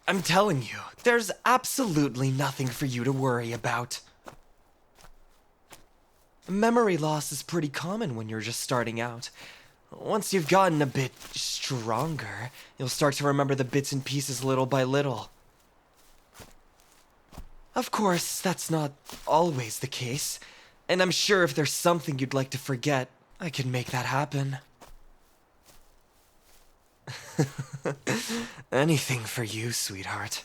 I'm telling you, there's absolutely nothing for you to worry about. Memory loss is pretty common when you're just starting out. Once you've gotten a bit stronger, you'll start to remember the bits and pieces little by little. Of course, that's not always the case, and I'm sure if there's something you'd like to forget, I can make that happen. Anything for you, sweetheart.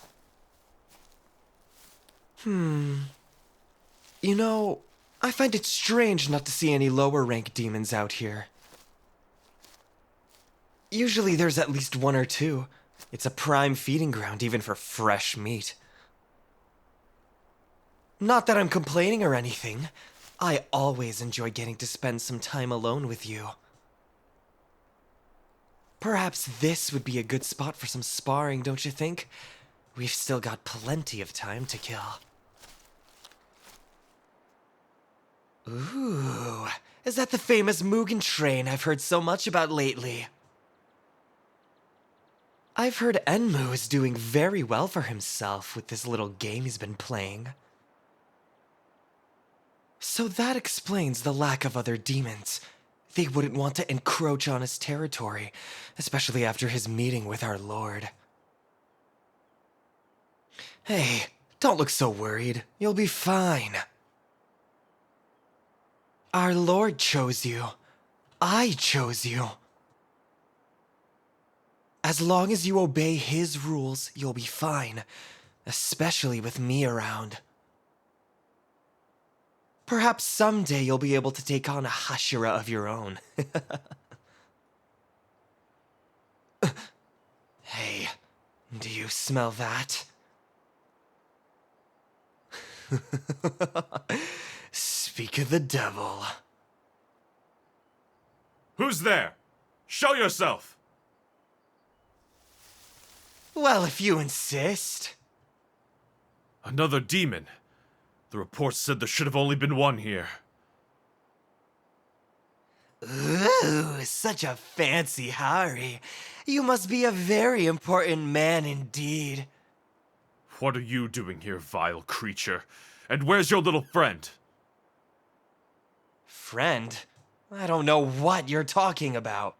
You know, I find it strange not to see any lower rank demons out here. Usually there's at least one or two. It's a prime feeding ground even for fresh meat. Not that I'm complaining or anything. I always enjoy getting to spend some time alone with you. Perhaps this would be a good spot for some sparring, don't you think? We've still got plenty of time to kill. Ooh, is that the famous Mugen train I've heard so much about lately? I've heard Enmu is doing very well for himself with this little game he's been playing. So that explains the lack of other demons. They wouldn't want to encroach on his territory, especially after his meeting with our lord. Hey, don't look so worried. You'll be fine. Our lord chose you. I chose you. As long as you obey his rules, you'll be fine, especially with me around. Perhaps someday you'll be able to take on a hashira of your own. Hey, do you smell that? Speak of the devil. Who's there? Show yourself! Well, if you insist. Another demon. The reports said there should have only been one here. Ooh, such a fancy Hari. You must be a very important man indeed. What are you doing here, vile creature? And where's your little friend? Friend? I don't know what you're talking about.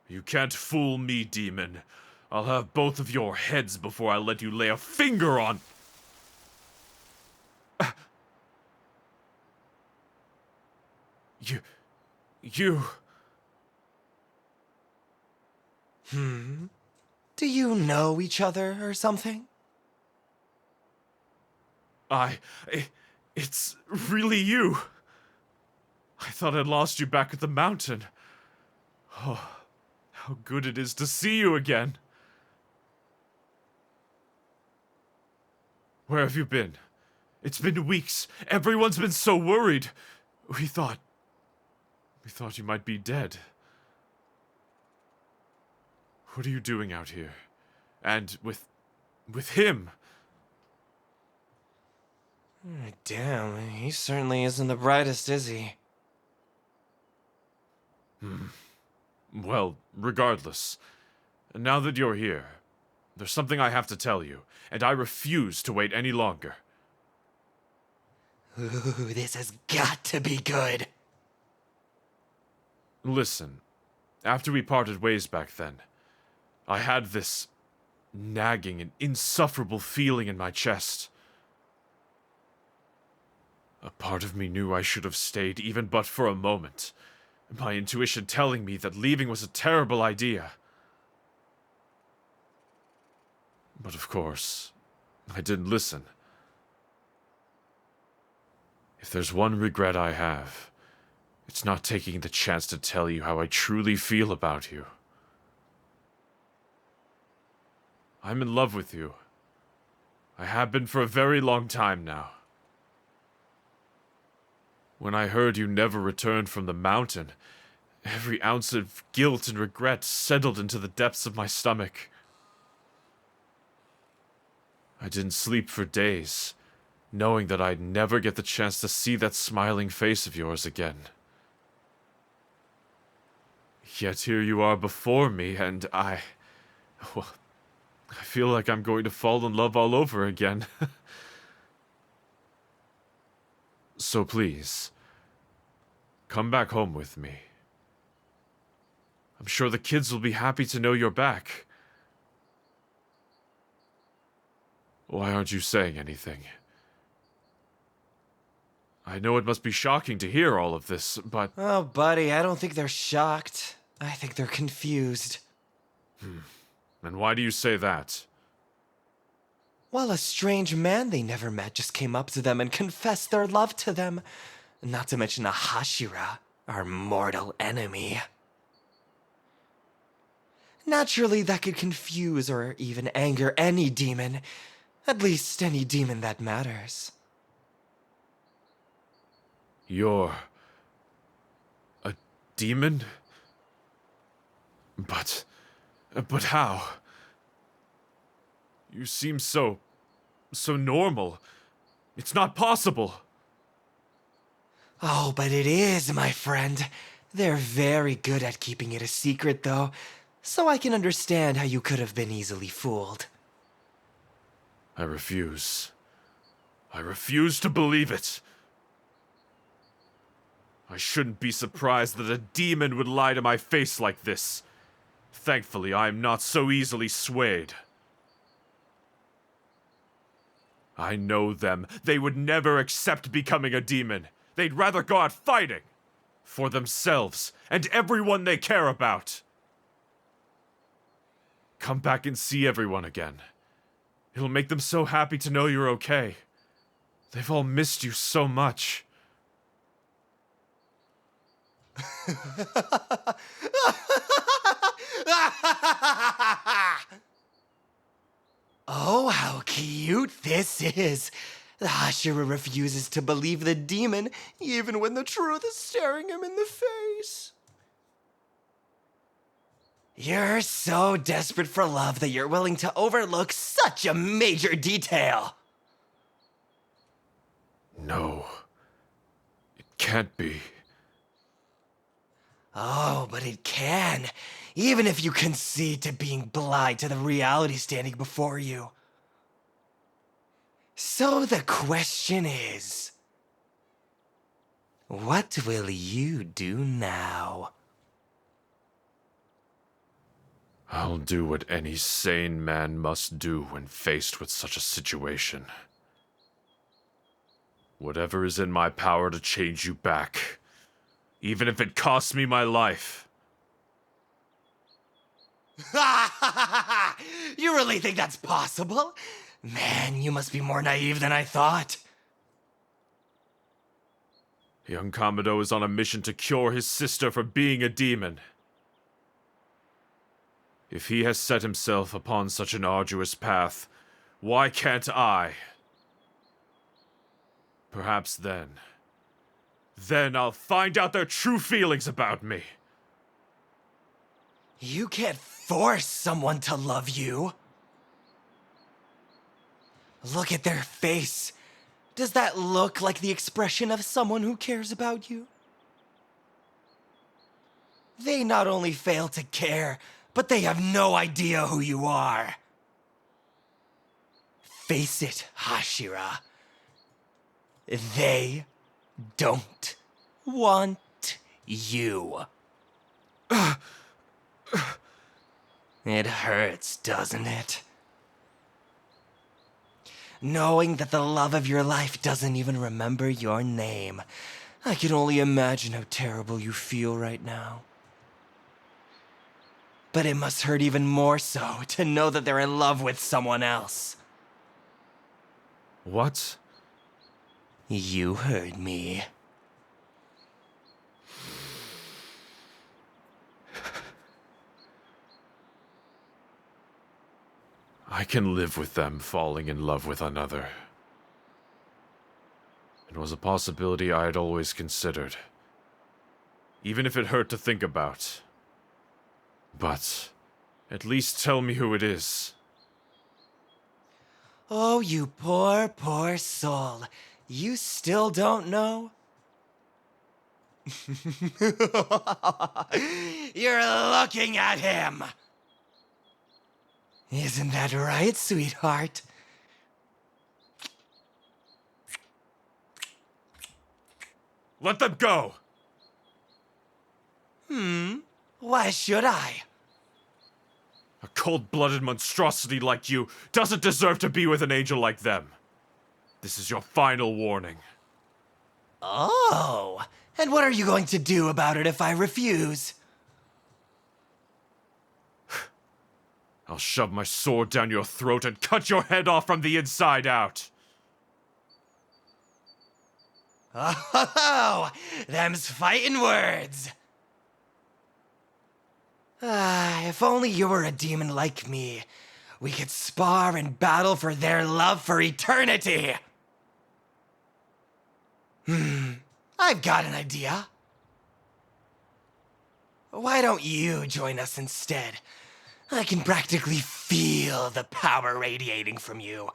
You can't fool me, demon. I'll have both of your heads before I let you lay a finger on... You... Do you know each other or something? It's really you. I thought I'd lost you back at the mountain. Oh, how good it is to see you again. Where have you been? It's been weeks. Everyone's been so worried. We thought you might be dead. What are you doing out here? And with him? Damn, he certainly isn't the brightest, is he? Well, regardless. Now that you're here, there's something I have to tell you, and I refuse to wait any longer. Ooh, this has got to be good. Listen, after we parted ways back then, I had this nagging and insufferable feeling in my chest. A part of me knew I should have stayed even but for a moment, my intuition telling me that leaving was a terrible idea. But of course, I didn't listen. If there's one regret I have, it's not taking the chance to tell you how I truly feel about you. I'm in love with you. I have been for a very long time now. When I heard you never returned from the mountain, every ounce of guilt and regret settled into the depths of my stomach. I didn't sleep for days, knowing that I'd never get the chance to see that smiling face of yours again. Yet here you are before me, and well, I feel like I'm going to fall in love all over again. So please, come back home with me. I'm sure the kids will be happy to know you're back. Why aren't you saying anything? I know it must be shocking to hear all of this, but... Oh, buddy, I don't think they're shocked. I think they're confused. And why do you say that? Well, a strange man they never met just came up to them and confessed their love to them. Not to mention a hashira, our mortal enemy. Naturally, that could confuse or even anger any demon. At least any demon that matters. You're... a demon? But how? You seem so normal. It's not possible. Oh, but it is, my friend. They're very good at keeping it a secret, though, so I can understand how you could have been easily fooled. I refuse. I refuse to believe it. I shouldn't be surprised that a demon would lie to my face like this. Thankfully, I am not so easily swayed. I know them. They would never accept becoming a demon. They'd rather go out fighting. For themselves, and everyone they care about. Come back and see everyone again. It'll make them so happy to know you're okay. They've all missed you so much. Oh, how cute this is! The hashira refuses to believe the demon, even when the truth is staring him in the face. You're so desperate for love that you're willing to overlook such a major detail. No. It can't be. Oh, but it can, even if you concede to being blind to the reality standing before you. So the question is, what will you do now? I'll do what any sane man must do when faced with such a situation. Whatever is in my power to change you back, even if it costs me my life. You really think that's possible? Man, you must be more naive than I thought. Young Kamado is on a mission to cure his sister from being a demon. If he has set himself upon such an arduous path, why can't I? Perhaps then I'll find out their true feelings about me. You can't force someone to love you. Look at their face. Does that look like the expression of someone who cares about you? They not only fail to care, but they have no idea who you are. Face it, Hashira. They don't want you. It hurts, doesn't it? Knowing that the love of your life doesn't even remember your name. I can only imagine how terrible you feel right now. But it must hurt even more so to know that they're in love with someone else. What? You heard me. I can live with them falling in love with another. It was a possibility I had always considered, even if it hurt to think about. But at least tell me who it is. Oh, you poor, poor soul. You still don't know? You're looking at him! Isn't that right, sweetheart? Let them go! Why should I? A cold-blooded monstrosity like you doesn't deserve to be with an angel like them. This is your final warning. Oh, and what are you going to do about it if I refuse? I'll shove my sword down your throat and cut your head off from the inside out. Oh, them's fighting words. If only you were a demon like me, we could spar and battle for their love for eternity. I've got an idea. Why don't you join us instead? I can practically feel the power radiating from you.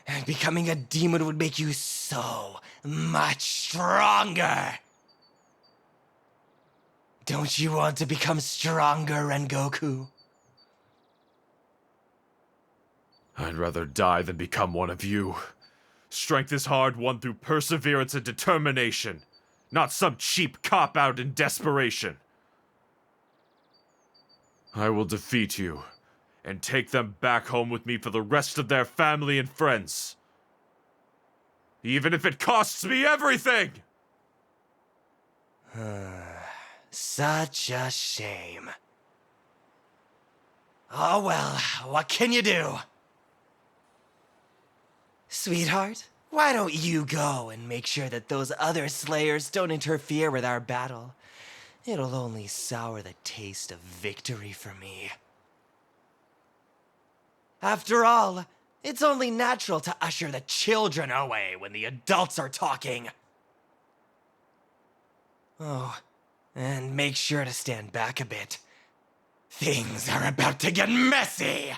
And becoming a demon would make you so much stronger. Don't you want to become stronger, Rengoku? I'd rather die than become one of you. Strength is hard won through perseverance and determination, not some cheap cop-out in desperation. I will defeat you, and take them back home with me for the rest of their family and friends. Even if it costs me everything! Such a shame. Oh well, what can you do? Sweetheart, why don't you go and make sure that those other slayers don't interfere with our battle? It'll only sour the taste of victory for me. After all, it's only natural to usher the children away when the adults are talking. Oh, and make sure to stand back a bit. Things are about to get messy!